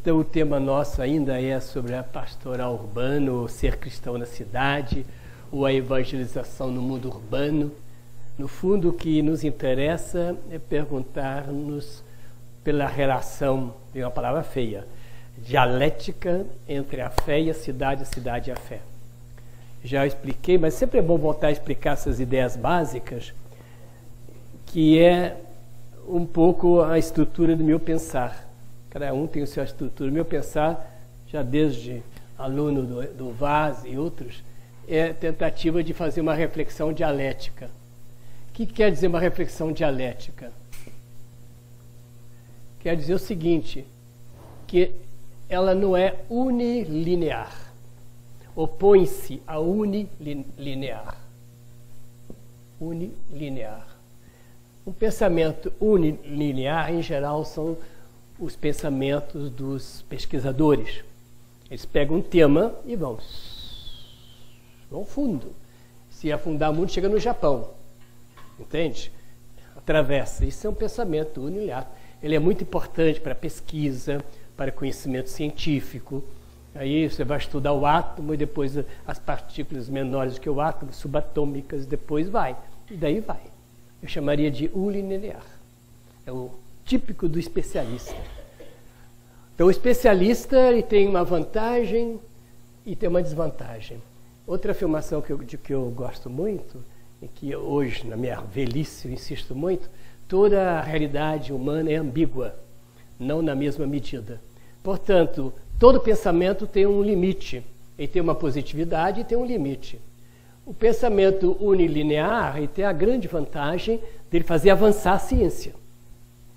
Então o tema nosso ainda é sobre a pastoral urbana, ou ser cristão na cidade, ou a evangelização no mundo urbano. No fundo, o que nos interessa é perguntar-nos pela relação, tem uma palavra feia, dialética entre a fé e a cidade e a fé. Já expliquei, mas sempre é bom voltar a explicar essas ideias básicas, que é um pouco a estrutura do meu pensar. Cada um tem a sua estrutura. O meu pensar, já desde aluno do Vaz e outros, é tentativa de fazer uma reflexão dialética. O que quer dizer uma reflexão dialética? Quer dizer o seguinte, que ela não é unilinear. Opõe-se a unilinear. Unilinear. Um pensamento unilinear, em geral, são os pensamentos dos pesquisadores. Eles pegam um tema e vão fundo. Se afundar muito, chega no Japão. Entende? Atravessa. Isso é um pensamento unilinear. Ele é muito importante para a pesquisa, para conhecimento científico. Aí você vai estudar o átomo e depois as partículas menores que o átomo, subatômicas, depois vai. E daí vai. Eu chamaria de unilinear. É o típico do especialista. Então, o especialista ele tem uma vantagem e tem uma desvantagem. Outra afirmação que eu gosto muito, e que hoje, na minha velhice, eu insisto muito, toda a realidade humana é ambígua, não na mesma medida. Portanto, todo pensamento tem um limite. Ele tem uma positividade e tem um limite. O pensamento unilinear ele tem a grande vantagem dele fazer avançar a ciência.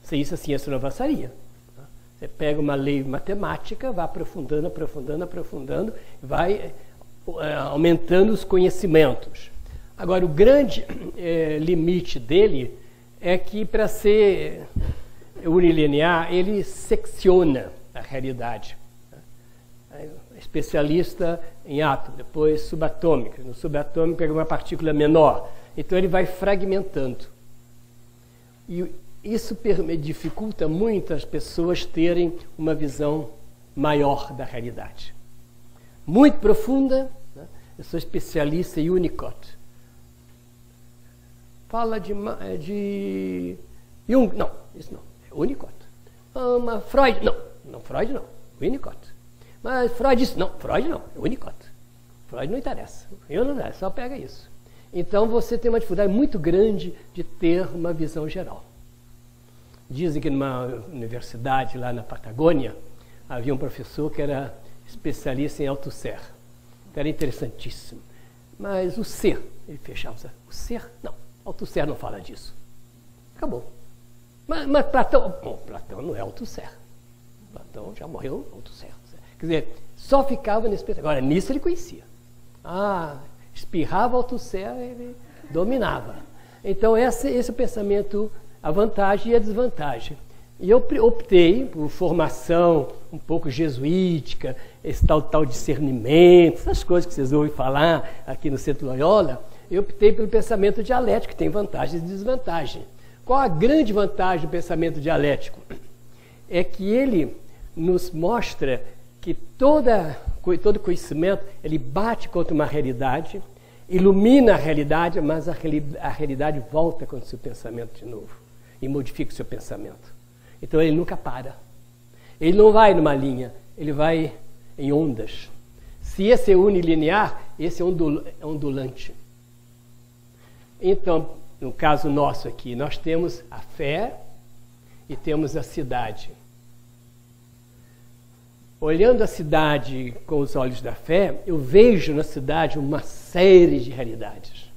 Sem isso, a ciência não avançaria. Você pega uma lei matemática, vai aprofundando, vai aumentando os conhecimentos. Agora, o grande limite dele é que, para ser unilinear, ele secciona a realidade. Especialista em átomo, depois subatômica. No subatômico pega uma partícula menor. Então ele vai fragmentando. E isso dificulta muito as pessoas terem uma visão maior da realidade. Muito profunda, né? Eu sou especialista em Unicott. Fala de Jung, não, isso não, é Unicott. Freud, não, Freud não, Winnicott. Mas Freud disse, não, Freud não, é Winnicott. Freud não interessa, eu não interessa, só pega isso. Então você tem uma dificuldade muito grande de ter uma visão geral. Dizem que numa universidade lá na Patagônia havia um professor que era especialista em Althusser. Era interessantíssimo. Mas o ser, ele fechava, o ser, não, Althusser não fala disso. Acabou. Mas Platão, bom, Platão não é Althusser. Platão já morreu, Althusser. Quer dizer, só ficava nesse pensamento. Agora, nisso ele conhecia. Espirrava Althusser, ele dominava. Então, esse é o pensamento, a vantagem e a desvantagem. E eu optei por formação um pouco jesuítica, esse tal discernimento, essas coisas que vocês ouvem falar aqui no Centro Loyola, eu optei pelo pensamento dialético, que tem vantagens e desvantagens. Qual a grande vantagem do pensamento dialético? É que ele nos mostra que todo conhecimento ele bate contra uma realidade, ilumina a realidade, mas a realidade volta contra o seu pensamento de novo e modifica o seu pensamento. Então ele nunca para. Ele não vai numa linha, ele vai em ondas. Se esse é unilinear, esse é ondulante. Então, no caso nosso aqui, nós temos a fé e temos a cidade. Olhando a cidade com os olhos da fé, eu vejo na cidade uma série de realidades.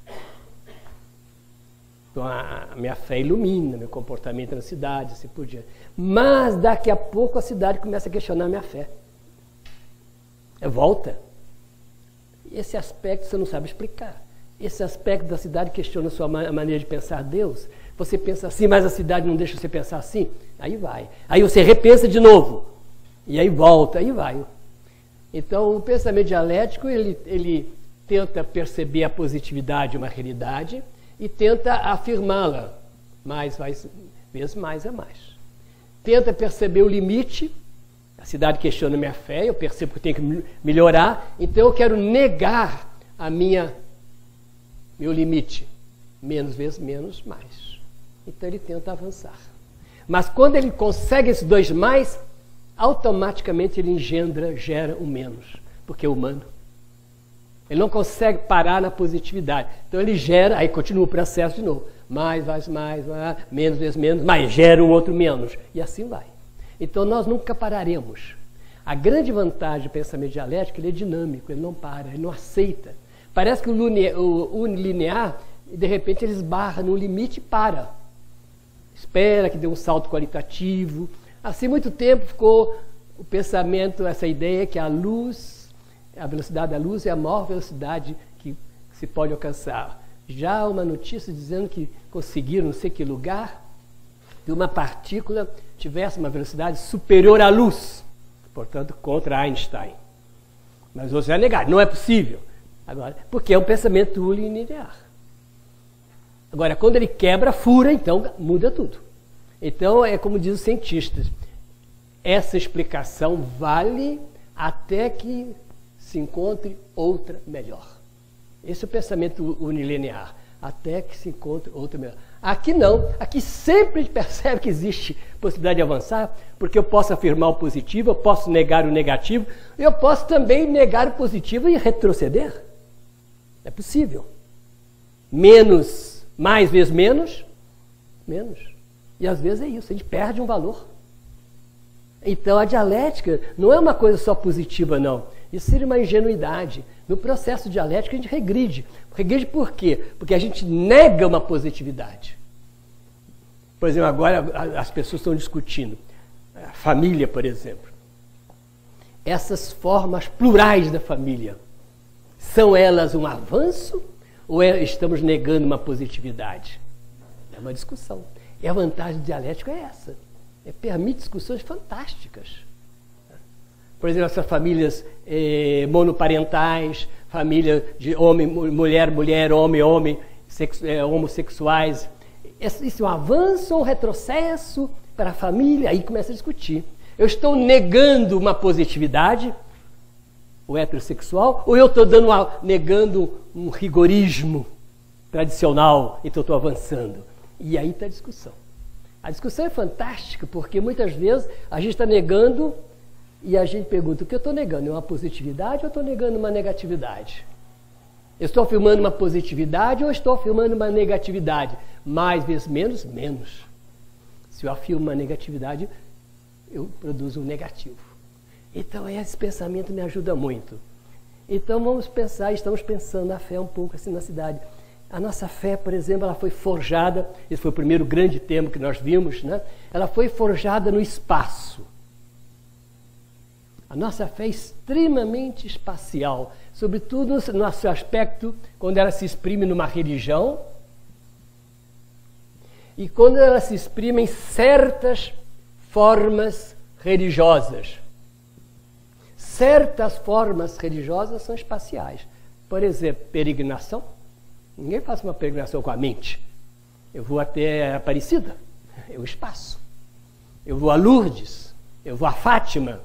Então, a minha fé ilumina meu comportamento na cidade, assim por diante. Mas, daqui a pouco, a cidade começa a questionar a minha fé. Volta. Esse aspecto você não sabe explicar. Esse aspecto da cidade questiona a sua maneira de pensar Deus. Você pensa assim, mas a cidade não deixa você pensar assim. Aí vai. Aí você repensa de novo. E aí volta, aí vai. Então, o pensamento dialético, ele tenta perceber a positividade de uma realidade e tenta afirmá-la, vezes mais é mais. Tenta perceber o limite, A cidade questiona minha fé, eu percebo que eu tenho que melhorar, então eu quero negar meu limite. Menos vezes menos, mais. Então ele tenta avançar. Mas quando ele consegue esses dois mais, automaticamente ele gera um menos, porque é humano. Ele não consegue parar na positividade. Então ele gera, aí continua o processo de novo. Mais, menos vezes menos, mais, gera um outro menos. E assim vai. Então nós nunca pararemos. A grande vantagem do pensamento dialético, ele é dinâmico, ele não para, ele não aceita. Parece que o unilinear, de repente ele esbarra no limite e para. Espera que dê um salto qualitativo. Assim, muito tempo ficou o pensamento, essa ideia que a velocidade da luz é a maior velocidade que se pode alcançar. Já uma notícia dizendo que conseguiram, não sei que lugar, que uma partícula tivesse uma velocidade superior à luz, portanto, contra Einstein. Mas você vai negar, não é possível. Agora, porque é um pensamento unilinear. Agora, quando ele quebra, fura, então muda tudo. Então, é como dizem os cientistas, essa explicação vale até que se encontre outra melhor. Esse é o pensamento unilinear, até que se encontre outra melhor. Aqui não, aqui sempre a gente percebe que existe possibilidade de avançar, porque eu posso afirmar o positivo, eu posso negar o negativo, eu posso também negar o positivo e retroceder. É possível. Mais vezes menos. E às vezes é isso, a gente perde um valor. Então a dialética não é uma coisa só positiva, não. Isso seria uma ingenuidade. No processo dialético a gente regride. Regride por quê? Porque a gente nega uma positividade. Por exemplo, agora as pessoas estão discutindo. A família, por exemplo. Essas formas plurais da família, são elas um avanço ou estamos negando uma positividade? É uma discussão. E a vantagem dialética é essa. Permite discussões fantásticas. Por exemplo, essas famílias monoparentais, família de homem, mulher, homem, homossexuais. Isso é um avanço ou um retrocesso para a família? Aí começa a discutir. Eu estou negando uma positividade, o heterossexual, ou eu estou negando um rigorismo tradicional, então estou avançando? E aí está a discussão. A discussão é fantástica, porque muitas vezes a gente está negando e a gente pergunta, o que eu estou negando? É uma positividade ou estou negando uma negatividade? Eu estou afirmando uma positividade ou estou afirmando uma negatividade? Mais vezes menos, menos. Se eu afirmo uma negatividade, eu produzo um negativo. Então esse pensamento me ajuda muito. Então vamos pensar, estamos pensando a fé um pouco assim na cidade. A nossa fé, por exemplo, ela foi forjada, esse foi o primeiro grande tema que nós vimos, né? Ela foi forjada no espaço. A nossa fé é extremamente espacial, sobretudo no nosso aspecto, quando ela se exprime numa religião e quando ela se exprime em certas formas religiosas. Certas formas religiosas são espaciais. Por exemplo, peregrinação. Ninguém faz uma peregrinação com a mente. Eu vou até Aparecida, é o espaço. Eu vou a Lourdes, eu vou a Fátima.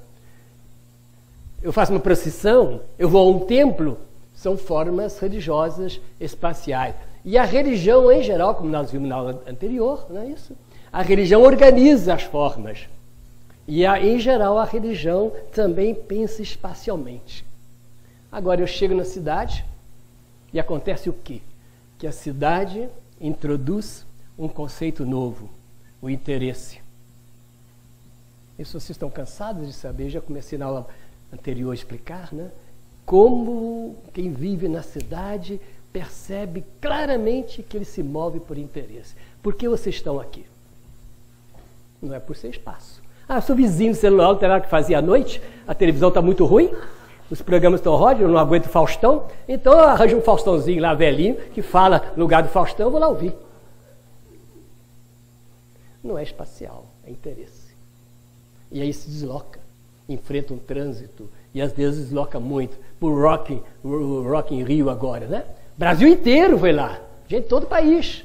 Eu faço uma procissão, eu vou a um templo. São formas religiosas espaciais. E a religião, em geral, como nós vimos na aula anterior, não é isso? A religião organiza as formas. E, em geral, a religião também pensa espacialmente. Agora, eu chego na cidade e acontece o quê? Que a cidade introduz um conceito novo, o interesse. Isso vocês estão cansados de saber, já comecei na aula anterior a explicar, né? Como quem vive na cidade percebe claramente que ele se move por interesse. Por que vocês estão aqui? Não é por ser espaço. Ah, eu sou vizinho do celular, não tem nada que fazer à noite, a televisão está muito ruim, os programas estão ródios, eu não aguento o Faustão, então eu arranjo um Faustãozinho lá, velhinho, que fala no lugar do Faustão, eu vou lá ouvir. Não é espacial, é interesse. E aí se desloca, enfrenta um trânsito, e às vezes desloca muito. Por Rock in Rio agora, né? Brasil inteiro foi lá, gente de todo o país.